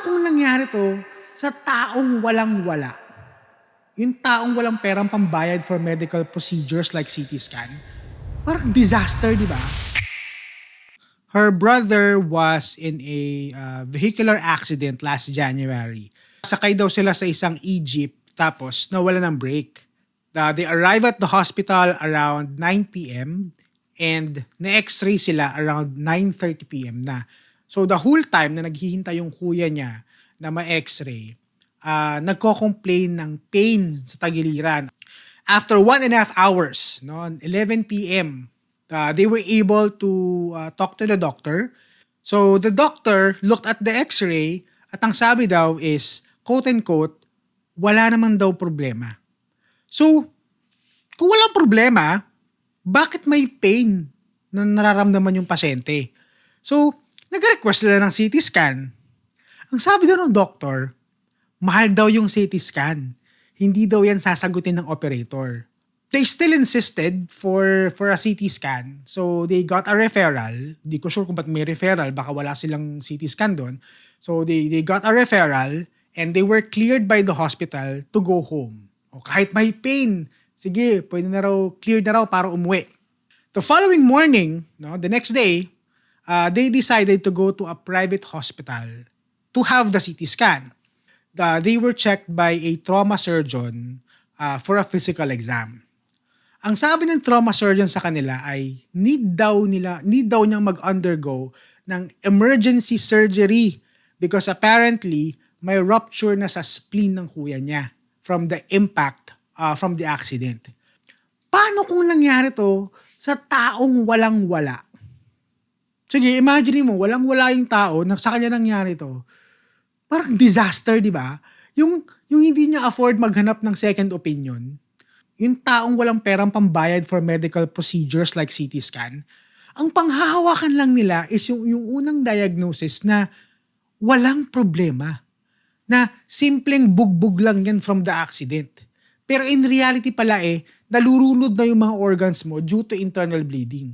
kung nangyari 'to sa taong walang-wala? Yung taong walang perang pambayad for medical procedures like CT scan? Parang disaster, di ba? Her brother was in a vehicular accident last January. Sakay daw sila sa isang e-jeep tapos nawala ng brake. They arrived at the hospital around 9 p.m. and na-x-ray sila around 9:30 p.m. na. So the whole time na naghihintay yung kuya niya na ma-x-ray, nagko-complain ng pain sa tagiliran. After 1.5 hours, no, 11 p.m., they were able to talk to the doctor. So the doctor looked at the x-ray at ang sabi daw is, quote-unquote, wala naman daw problema. So, kung walang problema, bakit may pain na nararamdaman yung pasyente? So, nag-request sila ng CT scan. Ang sabi daw ng doctor, mahal daw yung CT scan. Hindi daw yan sasagutin ng operator. They still insisted for a CT scan. So, they got a referral. Di ko sure kung ba't may referral. Baka wala silang CT scan doon. So, they got a referral and they were cleared by the hospital to go home. O kahit may pain, sige, pwede na raw, clear na raw para umuwi. The following morning, no, the next day, they decided to go to a private hospital to have the CT scan. They were checked by a trauma surgeon for a physical exam. Ang sabi ng trauma surgeon sa kanila ay need daw niyang mag-undergo ng emergency surgery because apparently may rupture na sa spleen ng kuya niya from the impact from the accident. Paano kung nangyari to sa taong walang-wala? Sige, imagine mo, walang-wala yung tao, sa kanya nangyari to. Parang disaster, di ba? Yung hindi niya afford maghanap ng second opinion, yung taong walang perang pambayad for medical procedures like CT scan, ang panghahawakan lang nila is yung unang diagnosis na walang problema. Na simpleng bugbog lang yan from the accident. Pero in reality pala nalurunod na yung mga organs mo due to internal bleeding.